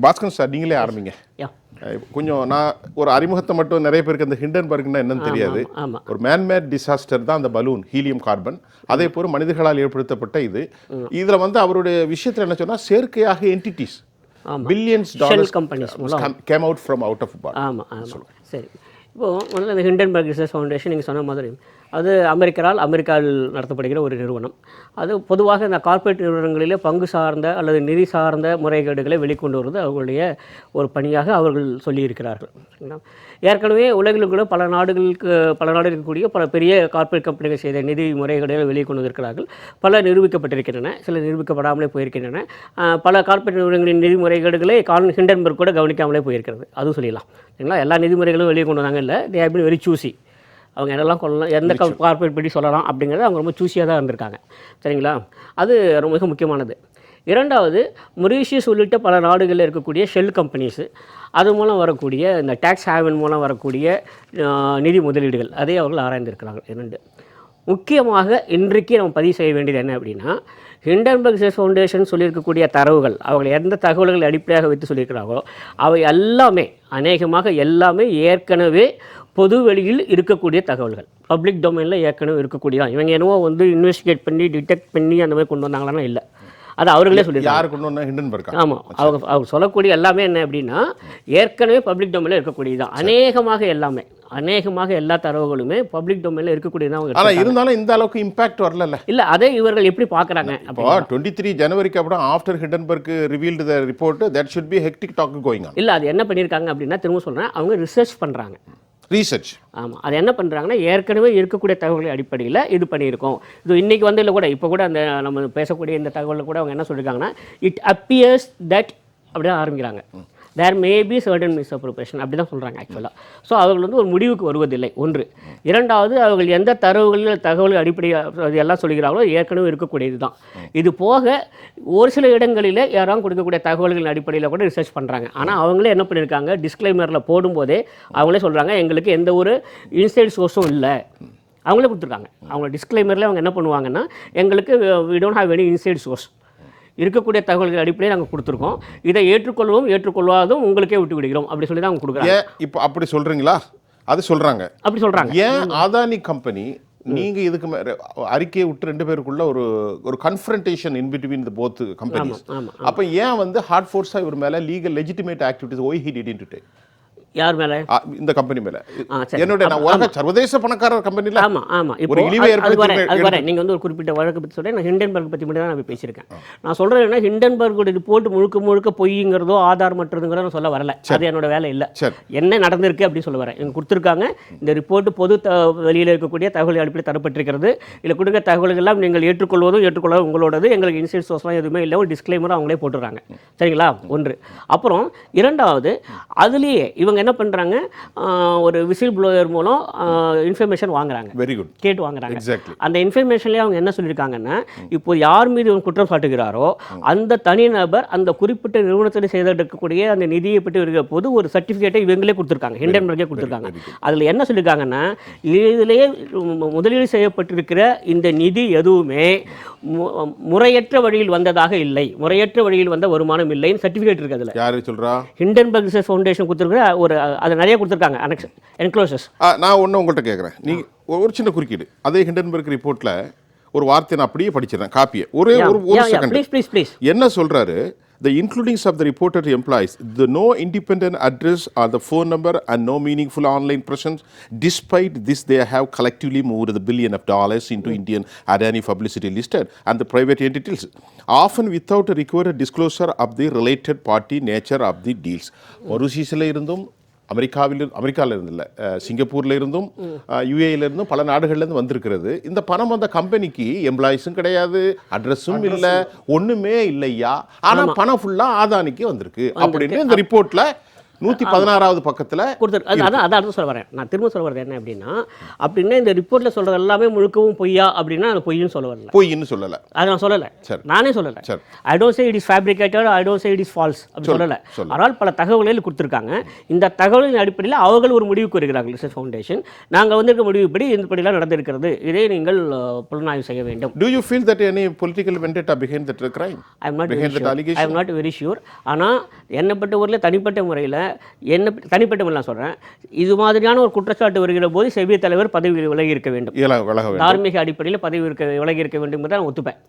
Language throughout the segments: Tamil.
பாஸ்கர் சார், நீங்களே ஆரம்பிங்க. கொஞ்சம் நான் ஒரு அறிமுகத்தை மட்டும், நிறைய பேருக்கு அந்த ஹிண்டன்பர்க்னா என்னன்னு தெரியாது. ஒரு மேன்மேட் டிசாஸ்டர் தான் அந்த பலூன், ஹீலியம் கார்பன். அதே போல மனிதர்களால் ஏற்படுத்தப்பட்ட இதுல வந்து அவருடைய விஷயத்தில் என்ன சொன்னா, செயற்கையாக entities billions dollars came out from out of body. சரி, இப்போது முதல்ல இந்த ஹிண்டன்பர்க் ரிசர்ச் ஃபவுண்டேஷன் நீங்கள் சொன்ன மாதிரி அது அமெரிக்காவில் நடத்தப்படுகிற ஒரு நிறுவனம். அது பொதுவாக இந்த கார்ப்பரேட் நிறுவனங்களிலே பங்கு சார்ந்த அல்லது நிதி சார்ந்த முறைகேடுகளை வெளிக்கொண்டு வருவது அவர்களுடைய ஒரு பணியாக அவர்கள் சொல்லியிருக்கிறார்கள். ஏற்கனவே உலகில் கூட பல நாடுகளுக்கு இருக்கக்கூடிய பல பெரிய கார்ப்பரேட் கம்பெனிகள் செய்த நிதி முறைகேடுகளை வெளிக்கொண்டு வந்திருக்கிறார்கள். பல நிரூபிக்கப்பட்டிருக்கின்றன, சில நிரூபிக்கப்படாமலே போயிருக்கின்றன. பல கார்ப்பரேட் நிறுவனங்களின் நிதி முறைகேடுகளை ஹிண்டன்பர்க் கூட கவனிக்காமலே போயிருக்கிறது, அதுவும் சொல்லிடலாம். சரிங்களா? எல்லா நிதி முறைகளும் வெளியே கொண்டு வந்தாங்க இல்லை, தே ஹேவ் பீன் வெரி சூசி. அவங்க என்னெல்லாம் கொள்ளலாம், எந்த கார்ப்பரேட் படி சொல்லலாம் அப்படிங்கிறது அவங்க ரொம்ப சூஸியாக தான் இருந்திருக்காங்க. சரிங்களா? அது மிக முக்கியமானது. இரண்டாவது, மொரீஷியஸ் உள்ளிட்ட பல நாடுகளில் இருக்கக்கூடிய ஷெல் கம்பெனிஸு, அது மூலம் வரக்கூடிய இந்த டேக்ஸ் ஹேவன் மூலம் வரக்கூடிய நிதி முதலீடுகள், அதை அவர்கள் ஆராய்ந்திருக்கிறாங்க. இரண்டு முக்கியமாக இன்றைக்கு நம்ம பதிவு செய்ய வேண்டியது என்ன அப்படின்னா, ஹிண்டன்பர்க் ரிசர்ச் ஃபவுண்டேஷன் சொல்லியிருக்கக்கூடிய தரவுகள், அவர்கள் எந்த தகவல்கள் அடிப்படையாக வைத்து சொல்லியிருக்கிறார்களோ அவை எல்லாமே, அநேகமாக எல்லாமே ஏற்கனவே பொது வெளியில் இருக்கக்கூடிய தகவல்கள், பப்ளிக் டொமைனில் ஏற்கனவே இருக்கக்கூடியதான். இவங்க என்னவோ வந்து இன்வெஸ்டிகேட் பண்ணி டிடெக்ட் பண்ணி அந்த மாதிரி கொண்டு வந்தாங்களான்னா இல்லை, அது அவர்களே சொல்லியிருக்காங்க. கொண்டு வந்தால் ஹிண்டன்பர்க். ஆமாம், அவங்க சொல்லக்கூடிய எல்லாமே என்ன அப்படின்னா ஏற்கனவே பப்ளிக் டொமைனில் இருக்கக்கூடியதான். அநேகமாக எல்லா தரவுகளுமே பப்ளிக் டொமைனில் இருக்கக்கூடியதான். ஆனால் இருந்தாலும் இந்த அளவுக்கு இம்பாக்ட் வரல. இல்லை, அதை இவர்கள் எப்படி பார்க்குறாங்க? அப்போ 23 ஜனவரிக்கு அப்புறம் after Hindenburg revealed the report, that should be hectic talk going on. இல்லை, அது என்ன பண்ணியிருக்காங்க அப்படின்னா, திரும்ப சொல்கிறேன், அவங்க ரிசர்ச் பண்ணுறாங்க. ஆமாம், அது என்ன பண்ணுறாங்கன்னா, ஏற்கனவே இருக்கக்கூடிய தகவல்கள் அடிப்படையில் இது பண்ணியிருக்கோம். இது இன்றைக்கி வந்து இல்லை கூட, இப்போ கூட அந்த நம்ம பேசக்கூடிய இந்த தகவலில் கூட அவங்க என்ன சொல்லியிருக்காங்கன்னா, இட் அப்பியர்ஸ் தட் அப்படி தான் ஆரம்பிக்கிறாங்க. தேர் மே பி சர்டன் மிஸ்அப்ரோப்ரியேஷன் அப்படி தான் சொல்கிறாங்க ஆக்சுவலாக. ஸோ அவர்கள் வந்து ஒரு முடிவுக்கு வருவதில்லை, ஒன்று. இரண்டாவது, அவர்கள் எந்த தகவல்கள் அடிப்படையாக அது எல்லாம் சொல்கிறாங்களோ ஏற்கனவே இருக்கக்கூடியது தான். இது போக ஒரு சில இடங்களில் யாராவது கொடுக்கக்கூடிய தகவல்களின் அடிப்படையில் கூட ரிசர்ச் பண்ணுறாங்க. ஆனால் அவங்களே என்ன பண்ணியிருக்காங்க, டிஸ்க்ளைமரில் போடும்போதே அவங்களே சொல்கிறாங்க, எங்களுக்கு எந்த ஒரு இன்சைட் சோர்ஸும் இல்லை. அவங்களே கொடுத்துருக்காங்க. அவங்க டிஸ்க்ளைமரில் அவங்க என்ன பண்ணுவாங்கன்னா, எங்களுக்கு we don't have any inside source, இருக்கக்கூடிய தகவல்கள் அடிப்படையில் நாங்கள் கொடுத்துருக்கோம், இதை ஏற்றுக்கொள்ளாதும் உங்களுக்கே விட்டு விடுகிறோம் அப்படி சொல்லி தான் அவங்க கொடுக்குறாங்க. இப்போ அப்படி சொல்கிறீங்களா? அது சொல்கிறாங்க, அப்படி சொல்கிறாங்க. ஏன் அதானி கம்பெனி நீங்க இதுக்கு அறிக்கையை விட்டு ரெண்டு பேருக்குள்ள ஒரு confrontation in between the both companies. அப்போ ஏன் வந்து ஹார்ட் ஃபோர்ஸா இவர் மேல legal legitimate activities why he didn't take? யார் மேலே? இந்த கம்பெனி மேலே. என்னுடைய உலக சர்வதேச பணக்காரர் கம்பெனில. ஆமாம், இப்போ அது வர நீங்கள் வந்து ஒரு குறிப்பிட்ட வழக்கு பற்றி சொல்கிறேன். நான் ஹிண்டன்பர்க் பற்றி மட்டும் தான் நான் பேசியிருக்கேன். நான் சொல்கிறேன் என்ன, ஹிண்டன்பர்கோட ரிப்போர்ட் முழுக்க பொய்ங்கிறதோ ஆதாரமற்றதுங்கிறதோ நான் சொல்ல வரல, அது என்னோட வேலை இல்லை. என்ன நடந்திருக்கு அப்படின்னு சொல்ல வரேன். எனக்கு கொடுத்துருக்காங்க இந்த ரிப்போர்ட், பொது வெளியில் இருக்கக்கூடிய தகவல் அடிப்படையில் தரப்பட்டிருக்கிறது. இதில் கொடுக்க தகவல்கள் எல்லாம் நீங்கள் ஏற்றுக்கொள்ளாத உங்களோடது, எங்களுக்கு இன்சைட் சோர்ஸ்லாம் எதுவுமே இல்லை, ஒரு டிஸ்க்ளைமர் அவங்களே போட்டுடுறாங்க. சரிங்களா? ஒன்று. அப்புறம் இரண்டாவது, அதுலேயே இவங்க என்ன பண்ணுறாங்க, ஒரு விசில் ப்ளோயர் மூலம் இன்ஃபர்மேஷன் வாங்குறாங்க. Very good. கேட்டு வாங்குறாங்க. அந்த இன்ஃபர்மேஷன்லேயே அவங்க என்ன சொல்லியிருக்காங்கன்னா, இப்போ யார் மீது குற்றம் சாட்டுகிறாரோ அந்த தனிநபர் அந்த குறிப்பிட்ட நிறுவனத்தில் செய்திருக்கக்கூடிய அந்த நிதியை பற்றி இருக்கிற போது ஒரு சர்டிஃபிகேட்டை இவங்களே கொடுத்துருக்காங்க, ஹிண்டன்பர்க்கே கொடுத்துருக்காங்க. அதில் என்ன சொல்லியிருக்காங்கன்னா, இதிலேயே முதலீடு செய்யப்பட்டிருக்கிற இந்த நிதி எதுவுமே முறையற்ற வழியில் வந்ததாக இல்லை, முறையற்ற வழியில் வந்த வருமானம் இல்லைன்னு சர்டிஃபிகேட் இருக்குது. அதில் யார் சொல்கிறா? ஹிண்டன்பர்க் ரிசர்ச் ஃபவுண்டேஷன் கொடுத்துருக்கிற ஒரு, அது நிறைய கொடுத்துருக்காங்க என்க்ளோசர்ஸ். நான் ஒன்று உங்கள்கிட்ட கேட்குறேன், நீங்கள் ஒரு சின்ன குறுக்கீடு. அதே ஹிண்டன்பர்க் ரிப்போர்ட்டில் ஒரு வார்த்தை நான் அப்படியே படிச்சிடறேன், காப்பியை. ஒரே ஒரு செகண்ட். என்ன சொல்கிறாரு? The includings of the reported implies the no independent address or the phone number and no meaningful online presence. Despite this, they have collectively moved the $1 billion into Indian Adani publicity listed and the private entities, often without a required disclosure of the related party nature of the deals. மொரீஷியஸில் இருந்தும் அமெரிக்காவில் இருந்து இல்லை, சிங்கப்பூரில் இருந்தும் யுஏஇலேருந்தும் பல நாடுகள்லேருந்து வந்திருக்கிறது. இந்த பணம் அந்த கம்பெனிக்கு எம்ப்ளாயிஸும் கிடையாது, அட்ரஸும் இல்லை, ஒன்றுமே இல்லையா. ஆனால் பணம் ஃபுல்லாக ஆதானிக்கு வந்திருக்கு அப்படின்னு இந்த ரிப்போர்ட்டில் 116வது பக்கத்தில் கொடுத்துரு. அதான் அடுத்து சொல்ல வரேன். நான் திரும்ப சொல்ல வரது என்ன அப்படின்னா, அப்படின்னா இந்த ரிப்போர்ட்டில் சொல்கிறது எல்லாமே முழுக்கவும் பொய்யா அப்படின்னா அது பொய்ன்னு சொல்ல வரல. பொய்ன்னு சொல்லலை, அதை நான் சொல்லலை, நானே சொல்லலை. I don't say it is fabricated, I don't say it is false அப்படி சொல்லலை. ஆனால் பல தகவல்கள் கொடுத்துருக்காங்க. இந்த தகவலின் அடிப்படையில் அவர்கள் ஒரு முடிவுக்கு வருகிறார்கள். ரிசர்ச் ஃபவுண்டேஷன் நாங்கள் வந்திருக்க முடிவுப்படி இப்படிலாம் நடந்திருக்கிறது, இதை நீங்கள் புலனாய்வு செய்ய வேண்டும். Do you feel that any political vendetta behind that crime? I am not very sure. ஆனால் என்னை பொறுத்தவரையில் தனிப்பட்ட முறையில் தனிப்பட்ட முறையில் நான் சொல்கிறேன், இது மாதிரியான ஒரு குற்றச்சாட்டு வருகிற போது செபி தலைவர் பதவி விலகி இருக்க வேண்டும். தார்மீக அடிப்படையில் பதவி விலகி இருக்க வேண்டும் என்று நான் ஒத்துப்பேன்.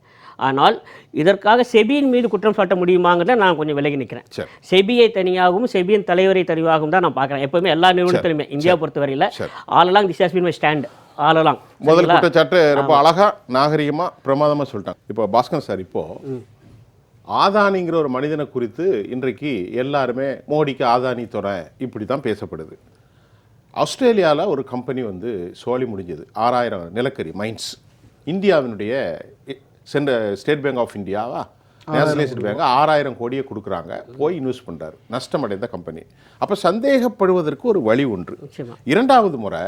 ஆனால் இதற்காக செபியின் மீது குற்றம் சாட்ட முடியுமாங்கிறத நான் கொஞ்சம் விலகி நிற்கிறேன். செபியை தனியாகவும் செபியின் தலைவரை தனியாகவும் தான் நான் பார்க்குறேன். எப்பவுமே எல்லா நிறுவனத்திலுமே இந்தியா பொறுத்தவரையில் all along this has been my stand all along. முதல் குற்றச்சாட்டு ரொம்ப அழகா நாகரிகமாக பிரமாதமாக சொல்லிட்டாங்க. இப்போ பாஸ்கர் சார், இப்போ ஆதானிங்கிற ஒரு மனிதனை குறித்து இன்றைக்கு எல்லாருமே மோடிக்கு ஆதானி துறை இப்படி தான் பேசப்படுது. ஆஸ்திரேலியாவில் ஒரு கம்பெனி வந்து சோழி முடிஞ்சது, 6000 நிலக்கரி மைன்ஸ். இந்தியாவினுடைய ஸ்டேட் பேங்க் ஆஃப் இந்தியாவா நேஷனலைஸ்டு பேங்க் 6000 கோடியை கொடுக்குறாங்க, போய் இன்வெஸ்ட் பண்ணுறாரு, நஷ்டமடைந்த கம்பெனி. அப்போ சந்தேகப்படுவதற்கு ஒரு வழி ஒன்று. இரண்டாவது முறை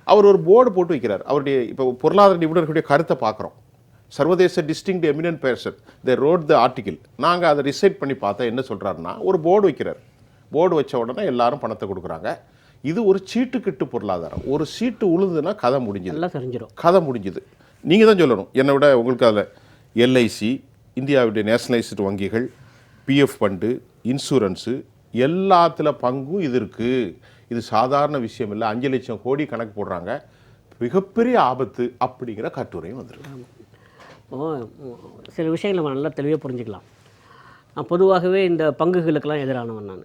அவர் ஒரு போர்டு போட்டு வைக்கிறார். அவருடைய இப்போ பொருளாதார நிபுணர்களுடைய கருத்தை பார்க்குறோம். சர்வதேச distinct eminent person they road the article. நாங்கள் அதை ரிசைட் பண்ணி பார்த்தா என்ன சொல்கிறாருன்னா, ஒரு போர்டு வைக்கிறார். போர்டு வச்ச உடனே எல்லாரும் பணத்தை கொடுக்குறாங்க. இது ஒரு சீட்டுக்கிட்டு பொருளாதாரம். ஒரு சீட்டு உழுதுன்னா கதை முடிஞ்சுது, கதை முடிஞ்சுது. நீங்கள் தான் சொல்லணும், என்னை விட உங்களுக்கு அதில் எல்ஐசி, இந்தியாவுடைய நேஷனலைஸ்டு வங்கிகள், பிஎஃப் ஃபண்டு, இன்சூரன்ஸு எல்லாத்தில் பங்கும் இது இருக்குது. இது சாதாரண விஷயம் இல்லை, 5 லட்சம் கோடி கணக்கு போடுறாங்க, மிகப்பெரிய ஆபத்து அப்படிங்கிற கட்டுரையும் வந்துருக்கு. சில விஷயங்கள் நம்ம நல்லா தெளிவாக புரிஞ்சுக்கலாம். நான் பொதுவாகவே இந்த பங்குகளுக்கெல்லாம் எதிரானவன். நான்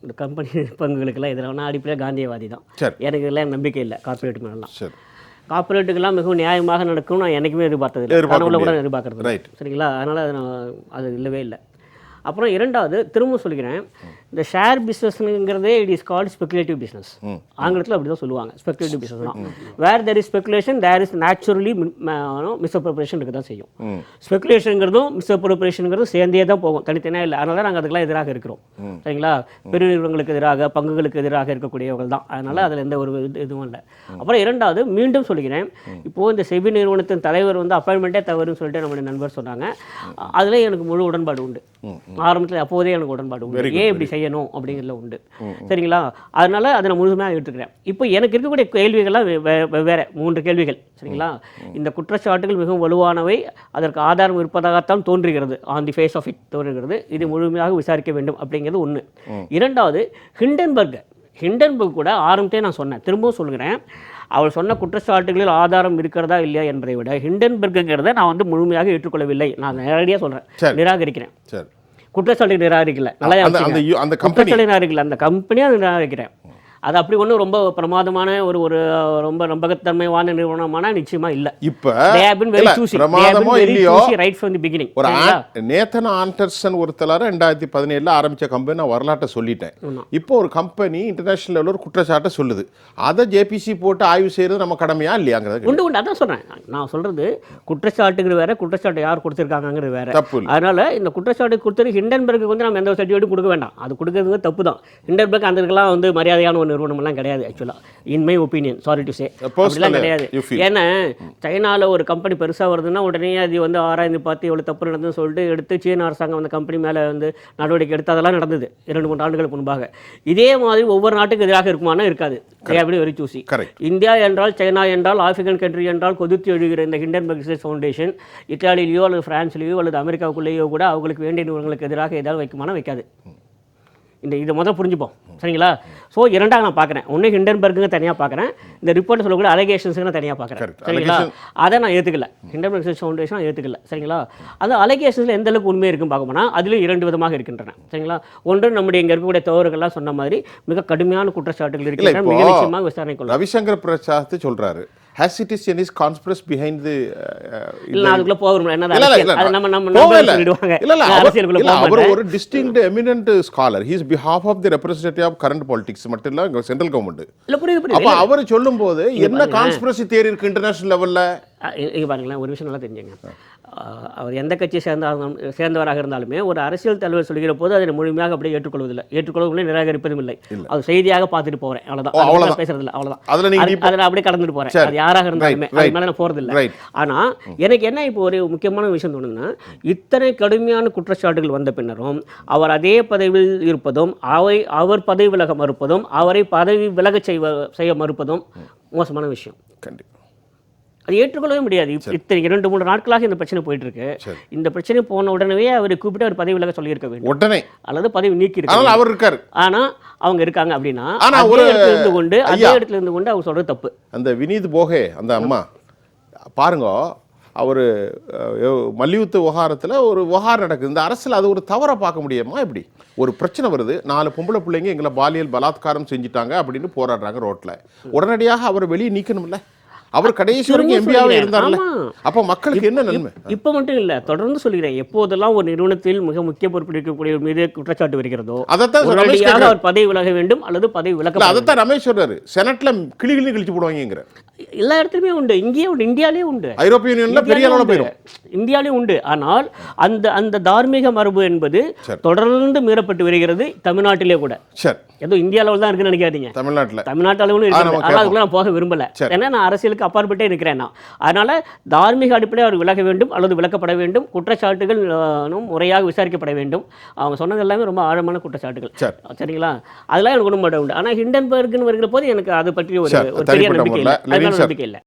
இந்த கம்பெனி பங்குகளுக்கெல்லாம் எதிரான அடிப்படையாக காந்தியவாதி தான். எனக்கு இதெல்லாம் நம்பிக்கை இல்லை. கார்பரேட் மேலாம் கார்பரேட்டுக்கெல்லாம் மிகவும் நியாயமாக நடக்கும் நான் என்றைக்குமே எதிர்பார்த்தது, கனவுல கூட எதிர்பார்க்கறது. சரிங்களா? அதனால் அது இல்லவே இல்லை. அப்புறம் இரண்டாவது திரும்ப சொல்கிறேன், இந்த ஷேர் பிஸ்னஸ்ங்கிறதே it is called speculative business. ஆங்கிலத்தில் அப்படி தான் சொல்லுவாங்க, ஸ்பெகுலேட்டிவ் பிஸ்னஸ் தான். Where there is speculation there is naturally misappropriation இருக்க தான் செய்யும். ஸ்பெகுலேஷனுங்கிறதும் மிஸ்அப்ரோப்ரியேஷனுங்கிறதும் சேர்ந்தே தான் போகும், தனித்தனியாக இல்லை. அதனால நாங்கள் அதுக்கெல்லாம் எதிராக இருக்கிறோம். சரிங்களா? பெரு நிறுவனங்களுக்கு எதிராக, பங்குகளுக்கு எதிராக இருக்கக்கூடியவர்கள் தான். அதனால் அதில் எந்த ஒரு இதுவும் இல்லை. அப்புறம் இரண்டாவது மீண்டும் சொல்கிறேன், இப்போது இந்த செபி நிறுவனத்தின் தலைவர் வந்து அப்பாயின்மெண்ட்டே தவறுன்னு சொல்லிட்டு நம்முடைய நண்பர் சொன்னாங்க. அதில் எனக்கு முழு உடன்பாடு உண்டு. ஆரம்பத்தில் அப்போதே எனக்கு உடன்பாடு உண்டு, ஏன் இப்படி செய்யணும் அப்படிங்கிறதுல உண்டு. சரிங்களா? அதனால அதை நான் முழுமையாக எடுத்துக்கிறேன். இப்போ எனக்கு இருக்கக்கூடிய கேள்விகள்லாம் வேறு 3 கேள்விகள். சரிங்களா? இந்த குற்றச்சாட்டுகள் மிகவும் வலுவானவை, அதற்கு ஆதாரம் இருப்பதாகத்தான் தோன்றுகிறது, on the face of it தோன்றுகிறது. இது முழுமையாக விசாரிக்க வேண்டும் அப்படிங்கிறது ஒன்று. இரண்டாவது, ஹிண்டன்பர்க் கூட ஆரம்பத்தே நான் சொன்னேன், திரும்பவும் சொல்கிறேன், அவள் சொன்ன குற்றச்சாட்டுகளில் ஆதாரம் இருக்கிறதா இல்லையா என்பதை விட ஹிண்டன்பர்க்குங்கிறத நான் வந்து முழுமையாக ஏற்றுக்கொள்ளவில்லை. நான் நேரடியாக சொல்கிறேன், நிராகரிக்கிறேன். குற்றச்சாட்டு நிராகரிக்கல, நல்லா அந்த குற்றச்சாட்டு நிராகரிக்கல, அந்த கம்பெனியை நிராகரிக்கிறேன். அது அப்படி ஒன்றும் ரொம்ப பிரமாதமான ஒரு ரொம்ப நம்பகத்தன்மையான நிறுவனமான நிச்சயமா இல்லை. இப்போ நேத்தன் ஆண்டர்சன் ஒருத்தலார 2017 ஆரம்பிச்ச கம்பெனி நான் வரலாற்றை சொல்லிட்டேன். இப்போ ஒரு கம்பெனி இன்டர்நேஷனல் லெவலில் ஒரு குற்றச்சாட்டை சொல்லுது, அதை ஜேபிசி போட்டு ஆய்வு செய்யறது நம்ம கடமையா இல்லையாங்கிறது உண்டு. அதான் சொல்றேன், நான் சொல்றது குற்றச்சாட்டுகள் வேற, குற்றச்சாட்டு யார் கொடுத்திருக்காங்கிறது வேற. அதனால இந்த குற்றச்சாட்டு கொடுத்தது ஹிண்டன்பர்க்கு வந்து நம்ம எந்த சர்டிஃபிகேட்டும் கொடுக்க வேண்டாம், அது கொடுக்கறது தப்பு தான். ஹிண்டன்பர்க் அந்த இதுக்கெல்லாம் வந்து மரியாதையான நிறுவனமெல்லாம் கிடையாது. ஆக்சுவலாக in my opinion, sorry to say, அப்படிலாம் கிடையாது. ஏன்னா சைனாவில் ஒரு கம்பெனி பெருசாக வருதுன்னா உடனே அது வந்து ஆராய்ந்து பார்த்து எவ்வளோ தப்பு நடந்துன்னு சொல்லிட்டு எடுத்து சீன அரசாங்கம் அந்த கம்பெனி மேலே வந்து நடவடிக்கை எடுத்து அதெல்லாம் நடந்தது 2-3 ஆண்டுகளுக்கு முன்பாக. இதே மாதிரி ஒவ்வொரு நாட்டுக்கு எதிராக இருக்குமானா இருக்காது. அப்படி வெரி சூசி. இந்தியா என்றால், சைனா என்றால், ஆப்பிரிக்கன் கண்ட்ரி என்றால் கொதித்து எழுகிற இந்த ஹிண்டன்பர்க் ரிசர்ச் ஃபவுண்டேஷன் இத்தாலியிலையோ அல்லது பிரான்ஸ்லேயோ அல்லது அமெரிக்காவுக்குள்ளேயோ கூட அவங்களுக்கு வேண்டிய நிறுவனங்களுக்கு எதிராக ஏதாவது வைக்குமானா வைக்காது. இதை முதல் புரிஞ்சுப்போம். சரிங்களா? ஸோ இரண்டாக நான் பார்க்குறேன், ஒன்று ஹிண்டன்பர்க்குங்க தனியாக பார்க்குறேன், இந்த ரிப்போர்ட் சொல்லக்கூடிய அலிகேஷன்ஸுங்க நான் தனியாக பார்க்குறேன். சரிங்களா? அதை நான் ஏற்றுக்கல, ஹிண்டன்பர்க் ரிசர்ச் ஃபவுண்டேஷன் நான் ஏற்றுக்கல. சரிங்களா? அந்த அலிகேஷன்ஸில் எந்த அளவுக்கு உண்மை இருக்குன்னு பார்க்க போனால் அதில் 2 விதமாக இருக்கின்றன. சரிங்களா? ஒன்று, நம்முடைய இங்கே இருக்கக்கூடிய தவறுகள்லாம் சொன்ன மாதிரி மிக கடுமையான குற்றச்சாட்டுகள் இருக்கின்றன, மிக நிச்சயமாக விசாரணை கொள்ள. ரவிசங்கர் பிரசாத் சொல்கிறாரு, has citizen is conspiracy behind the அதுக்குள்ள போறோம். என்ன அது நம்ம அவர் ஒரு distinct eminent scholar, he is behalf of the representative of current politics மட்டும் இல்ல சென்ட்ரல் கவர்மெண்ட். அப்ப அவர் சொல்லும்போது என்ன கான்ஸ்பிரசி தியரி இருக்கு இன்டர்நேஷனல் லெவல்ல? இங்க பாருங்களேன், ஒரு விஷயம் நல்லா தெரிஞ்சுங்க. அவர் எந்த கட்சியை சேர்ந்தவராக இருந்தாலுமே ஒரு அரசியல் தலைவர் சொல்கிற போது அதை முழுமையாக அப்படியே ஏற்றுக்கொள்வதில்லை நிராகரிப்பதும் இல்லை. அது செய்தியாக பார்த்துட்டு போகிறேன், அவ்வளோதான், பேசுறதில்ல, அவ்வளோதான். அதில் அப்படியே கடந்துட்டு போகிறேன். அது யாராக இருந்தாலுமே அது மேலே நான் போகிறதில்லை. ஆனால் எனக்கு என்ன இப்போ ஒரு முக்கியமான விஷயம் தோணுதுன்னா, இத்தனை கடுமையான குற்றச்சாட்டுகள் வந்த பின்னரும் அவர் அதே பதவியில் இருப்பதும் அவர் பதவி விலக மறுப்பதும் அவரை பதவி விலக செய்ய மறுப்பதும் மோசமான விஷயம். கண்டிப்பாக அது ஏற்றுக்கொள்ளவே முடியாது. இத்தனை 2-3 நாட்களாக இந்த பிரச்சனை போயிட்டு இருக்கு. இந்த பிரச்சனை போன உடனே அவரை கூப்பிட்டு அவர் பதவி விலக சொல்லியிருக்க வேண்டும் உடனே, அல்லது பதவி நீக்கி இருக்காங்க. அவர் இருக்காரு, ஆனா அவங்க இருக்காங்க அப்படின்னா அதே இடத்துல இருந்து கொண்டு அவங்க சொல்றது தப்பு. அந்த வினீத் போகே அந்த அம்மா பாருங்க, அவர் மல்யுத்த விவகாரத்தில் ஒரு விவகாரம் நடக்குது. இந்த அரசில் அது ஒரு தவறை பார்க்க முடியுமா? எப்படி ஒரு பிரச்சனை வருது, 4 பொம்பளை பிள்ளைங்க எங்களை பாலியல் பலாத்காரம் செஞ்சுட்டாங்க அப்படின்னு போராடுறாங்க ரோட்ல, உடனடியாக அவர் வெளியே நீக்கணும்ல. அவர் கடைசி வரைக்கும் எம்பியாவே இருந்தார்ல. அப்ப மக்களுக்கு என்ன நன்மை? இப்ப மட்டும் இல்ல, தொடர்ந்து சொல்கிறேன், எப்போதெல்லாம் ஒரு நிறுவனத்தில் மிக முக்கிய பொறுப்பு இருக்கக்கூடிய மீது குற்றச்சாட்டு வருகிறதோ அதைத்தான் அவர் பதவி விலக வேண்டும் அல்லது பதவி விலக. அதைத்தான் ரமேஷ் சொல்றாரு, செனட்ல கிளி கழிச்சு போடுவாங்க. எல்லா இடத்துலயுமே உண்டு, இங்கேயே உண்டு, இந்தியாலே உண்டு, ஐரோப்பிய யூனியன்ல பெரிய அளவுல போயிடும், இந்தியாலே உண்டு. ஆனால் அந்த தார்மீக மரபு என்பது தொடர்ந்து மீறப்பட்டு வருகிறது தமிழ்நாட்டிலே கூட. ஏதோ இந்தியா அளவில் தான் இருக்குன்னு நினைக்காதீங்க, தமிழ்நாட்டு அளவுன்னு இருக்கு. ஆனால் அதுக்குள்ள நான் போக விரும்பல, ஏன்னா நான் அரசியலுக்கு அப்பாற்பட்டே இருக்கிறேன். அதனால தார்மீக அடிப்படையில் அவர் விலக வேண்டும் அல்லது விலக்கப்பட வேண்டும். குற்றச்சாட்டுகள் முறையாக விசாரிக்கப்பட வேண்டும். அவங்க சொன்னது எல்லாமே ரொம்ப ஆழமான குற்றச்சாட்டுகள், சரிங்களா? அதெல்லாம் எனக்கு உண்மை உண்டு. ஆனால் ஹிண்டன்பர்க்னு வருகிற போது எனக்கு அதை பற்றி ஒரு பெரிய நம்பிக்கை இல்லை.